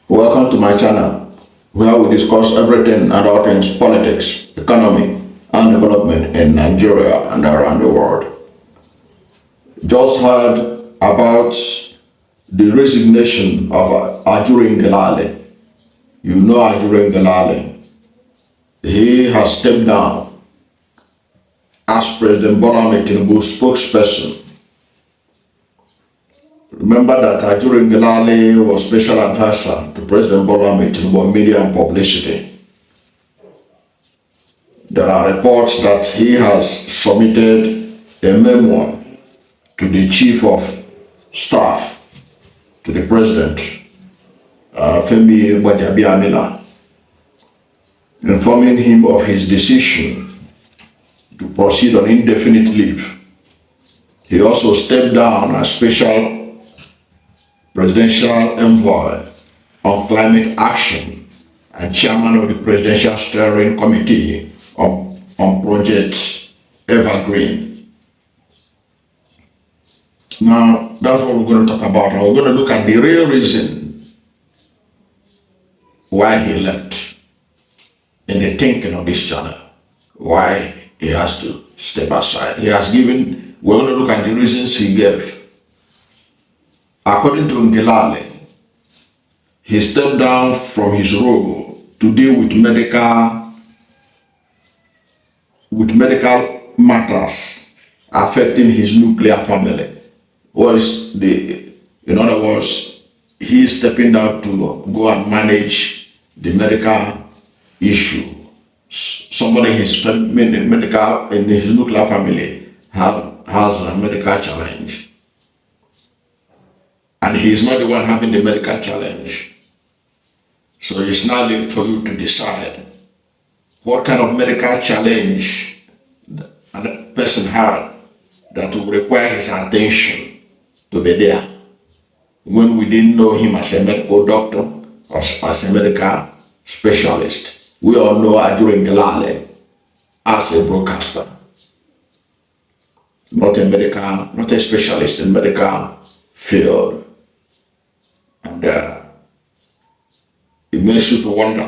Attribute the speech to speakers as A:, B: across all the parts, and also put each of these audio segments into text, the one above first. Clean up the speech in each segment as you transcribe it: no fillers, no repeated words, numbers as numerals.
A: Welcome to my channel, where we discuss everything and all things politics, economy, and development in Nigeria and around the world. Just heard about the resignation of Ajuri Ngelale. You know Ajuri Ngelale. He has stepped down as President Bola Ahmed Tinubu's spokesperson. Remember that Ajuri Ngelale was special advisor to President Bola Ahmed Tinubu on media and publicity. There are reports that he has submitted a memo to the chief of staff to the president, Femi Gbajabiamila, informing him of his decision to proceed on indefinite leave. He also stepped down as special presidential envoy on climate action and chairman of the Presidential Steering Committee on Project Evergreen. Now, that's what we're going to talk about, and we're going to look at the real reason why he left in the thinking of this channel, why he has to step aside. We're going to look at the reasons he gave. According to Ngelale, he stepped down from his role to deal with medical matters affecting his nuclear family. In other words, he is stepping down to go and manage the medical issue. Somebody in his nuclear family has a medical challenge. And he is not the one having the medical challenge. So it's now left for you to decide what kind of medical challenge a person had that will require his attention to be there. When we didn't know him as a medical doctor or as a medical specialist, we all know Ajuri Ngelale as a broadcaster, not a specialist in medical field. And it makes you to wonder,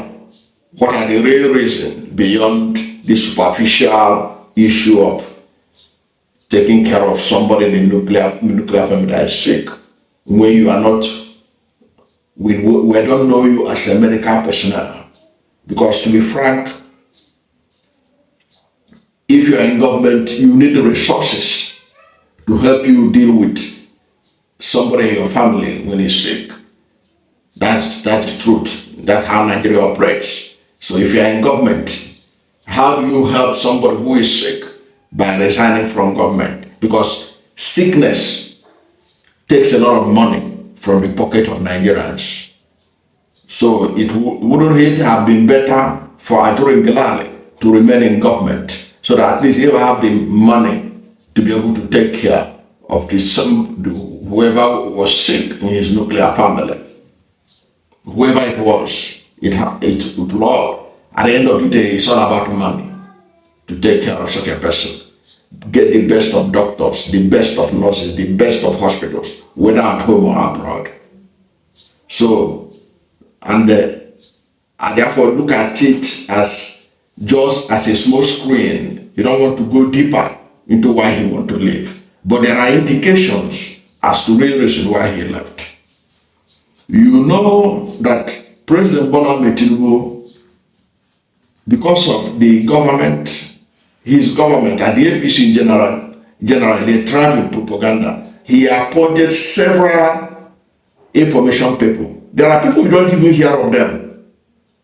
A: what are the real reasons beyond the superficial issue of taking care of somebody in the nuclear family that is sick, when you are not, we don't know you as a medical personnel. Because to be frank, if you are in government, you need the resources to help you deal with somebody in your family when he's sick. That's the truth. That's how Nigeria operates. So if you are in government, how do you help somebody who is sick? By resigning from government. Because sickness takes a lot of money from the pocket of Nigerians. So wouldn't it have been better for Ajuri Ngelale to remain in government, so that at least he will have the money to be able to take care of whoever was sick in his nuclear family? Whoever it was, it will all, at the end of the day, it's all about money to take care of such a person. Get the best of doctors, the best of nurses, the best of hospitals, whether at home or abroad. So, and I therefore look at it as just as a small screen. You don't want to go deeper into why he wants to leave. But there are indications as to the real reason why he left. You know that President Bola Ahmed Tinubu, because of the government, his government and the APC in general, they thrive in propaganda. He appointed several information people. There are people you don't even hear of them.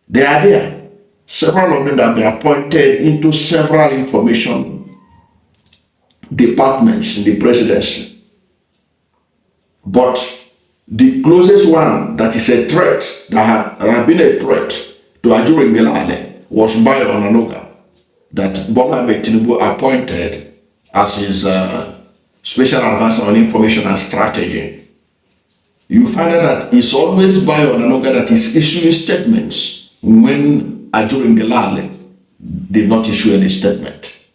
A: They are there. Several of them have been appointed into several information departments in the presidency. But the closest one that is a threat, that had been a threat to Ajuri Ngelale, was Bayo Onanuga, that Bola Ahmed Tinubu appointed as his special advisor on information and strategy. You find out that it's always Bayo Onanuga that is issuing statements when Ajuri Ngelale did not issue any statement.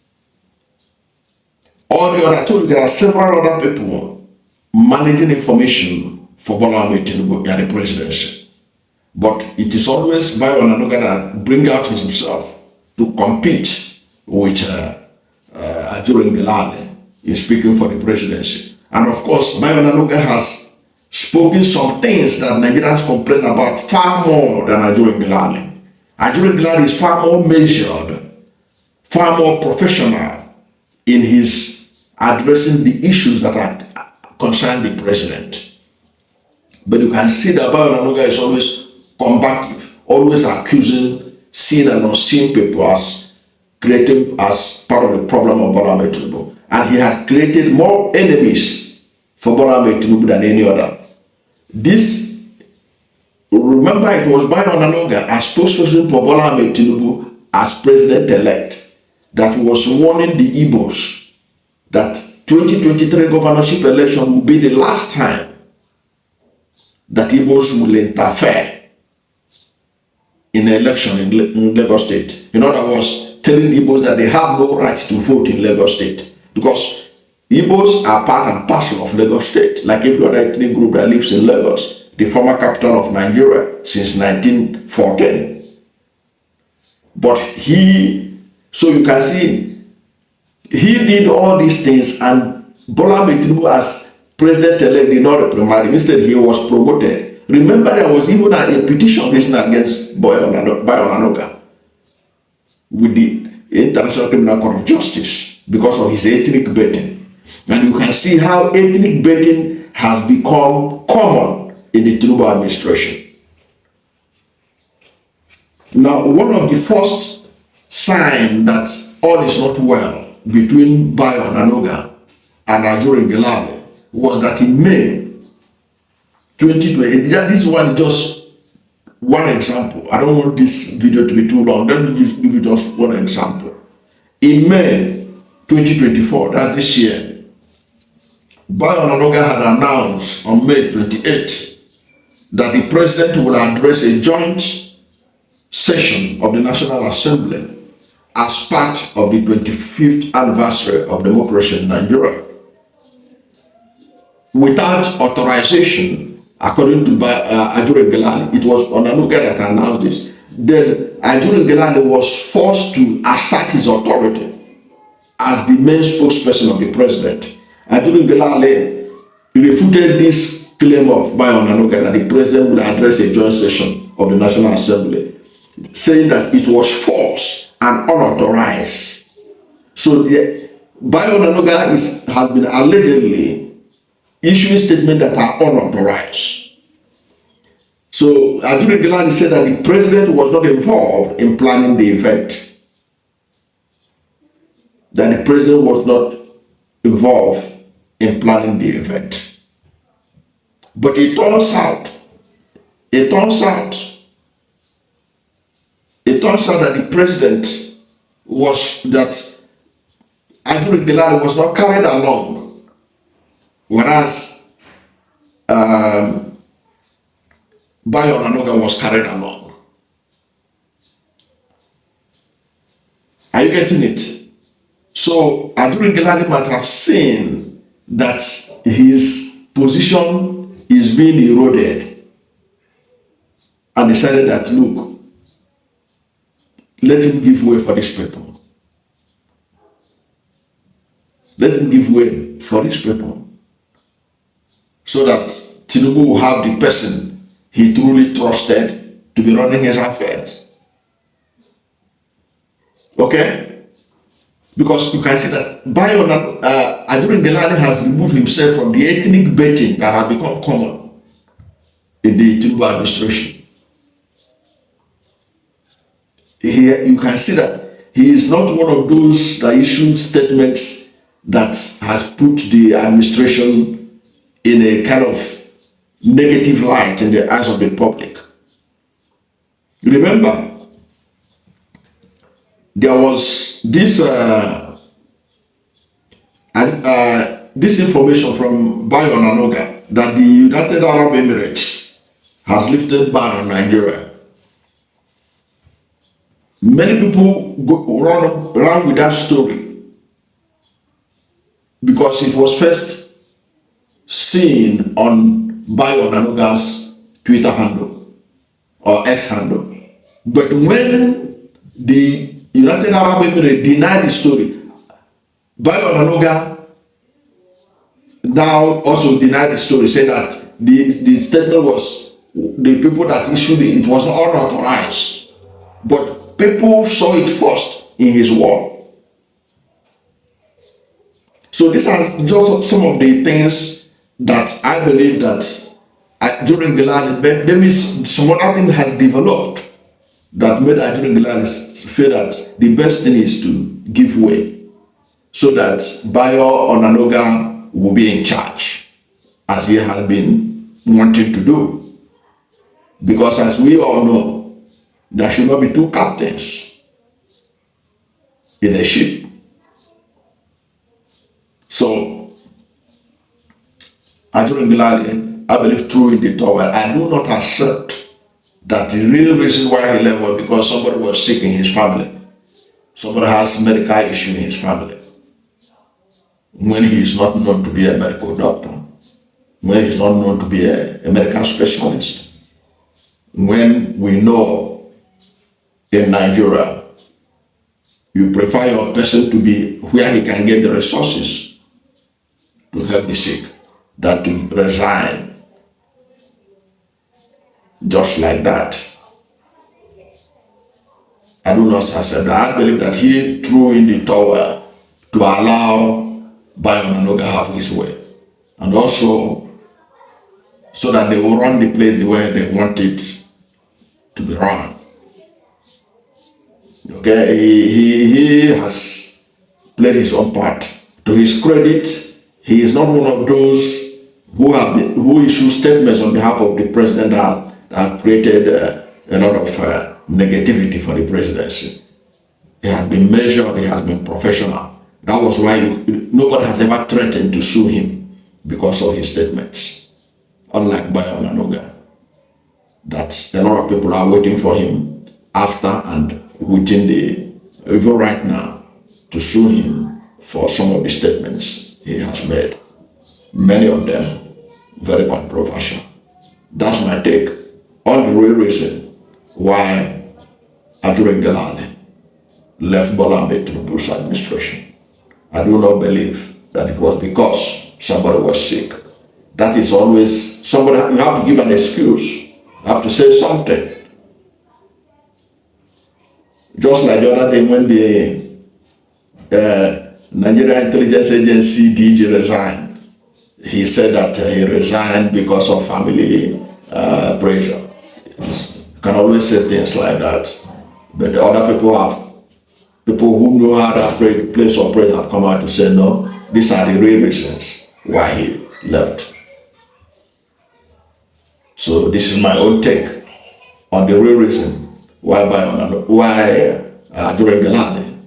A: Or there are several other people managing information for Bola Ahmed Tinubu and the presidency. But it is always Bayo Onanuga that bring out himself to compete with Ajuri Ngelale in speaking for the presidency. And of course, Bayo Onanuga has spoken some things that Nigerians complain about far more than Ajuri Ngelale. Ajuri Ngelale is far more measured, far more professional in his addressing the issues that are concern the president. But you can see that Bayo Onanuga is always combative, always accusing seen and unseen people as creating as part of the problem of Bola Ahmed Tinubu. And he had created more enemies for Bola Ahmed Tinubu than any other. This, remember, it was Bayo Onanuga as spokesperson for Bola Ahmed Tinubu as president-elect that was warning the Igbos that 2023 governorship election will be the last time that Igbos will interfere in the election in Lagos State. In other words, telling Igbos that they have no right to vote in Lagos State because Igbos are part and parcel of Lagos State, like every other ethnic group that lives in Lagos, the former capital of Nigeria since 1914. But so you can see, he did all these things, and Bola Ahmed Tinubu as president-elect did not reprimand him. Instead, he was promoted. Remember, there was even a petition written against Bayo Onanuga with the International Criminal Court of Justice because of his ethnic baiting. And you can see how ethnic baiting has become common in the Tinubu administration. Now, one of the first signs that all is not well between Bayo Onanuga and Ajuri Ngelale was that in May 2020, this one is just one example. I don't want this video to be too long. Let me give you just one example. In May 2024, that's this year, Bayo Onanuga had announced on May 28 that the president would address a joint session of the National Assembly as part of the 25th anniversary of democracy in Nigeria. Without authorization, according to Ajuri Ngelale, it was Onanuga that announced this. Then Ajuri Ngelale was forced to assert his authority as the main spokesperson of the president. Ajuri Ngelale refuted this claim of Bayo Onanuga that the president would address a joint session of the National Assembly, saying that it was false and unauthorized. So Bayo Onanuga has been allegedly issuing statements that are unauthorized. So Ajuri Ngelale said that the president was not involved in planning the event. That the president was not involved in planning the event. But it turns out that the president that Ajuri Ngelale was not carried along, whereas Bayo Onanuga was carried along. Are you getting it? So Ajuri Ngelale might have seen that his position is being eroded and decided that, look, let him give way for these people. Let him give way for these people so that Tinubu will have the person he truly trusted to be running his affairs. Okay? Because you can see that Ajuri Ngelale has removed himself from the ethnic baiting that has become common in the Tinubu administration. You can see that he is not one of those that issued statements that has put the administration in a kind of negative light in the eyes of the public. Remember, there was this information from Bayo Onanuga that the United Arab Emirates has lifted ban on Nigeria. Many people run with that story because it was first seen on Bayo Onanuga's Twitter handle or X handle. But when the United Arab Emirates denied the story, Bayo Onanuga now also denied the story, said that the statement was the people that issued it was not unauthorized. But people saw it first in his wall. So these are just some of the things that I believe that Ajuri Ngelale, maybe some other thing has developed that made Ajuri Ngelale feel that the best thing is to give way so that Bayo Onanuga will be in charge, as he has been wanting to do. Because as we all know, there should not be two captains in a ship. So, Ajuri Ngelale, I believe, threw in the towel. I do not accept that the real reason why he left was because somebody was sick in his family. Somebody has medical issue in his family. When he is not known to be a medical doctor, when he is not known to be a medical specialist, when we know in Nigeria, you prefer your person to be where he can get the resources to help the sick than to resign just like that. I do not accept that. I believe that he threw in the towel to allow Bayo Onanuga have his way, and also so that they will run the place the way they want it to be run. Okay, he has played his own part. To his credit, he is not one of those who issue statements on behalf of the president that created a lot of negativity for the presidency. He has been measured, he has been professional. That was why nobody has ever threatened to sue him because of his statements. Unlike Bayo Onanuga, that a lot of people are waiting for him after and even right now, to sue him for some of the statements he has made. Many of them very controversial. That's my take on the real reason why Ajuri Ngelale left Bola Ahmed Tinubu's administration. I do not believe that it was because somebody was sick. That is always somebody, you have to give an excuse. You have to say something. Just like the other day when the Nigerian Intelligence Agency DG resigned, he said that he resigned because of family pressure. You can always say things like that. But the other people who know how that place operates have come out to say no, these are the real reasons why he left. So this is my own take on the real reason why Ajuri Ngelale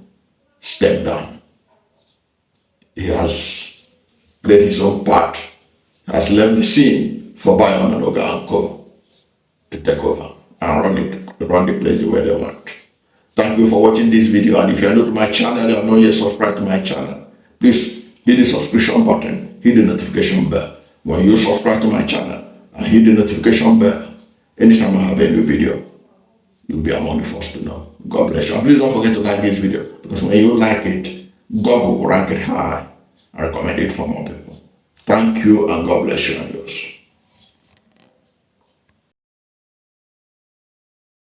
A: stepped down. He has played his own part, has left the scene for Bayo Onanuga and Co. to take over and run the place the way they want. Thank you for watching this video, and if you are new to my channel, you are not yet subscribed to my channel, please hit the subscription button, hit the notification bell. When you subscribe to my channel and hit the notification bell, anytime I have a new video, you'll be among the first to know. God bless you. And please don't forget to like this video, because when you like it, God will rank it high and recommend it for more people. Thank you, and God bless you and yours.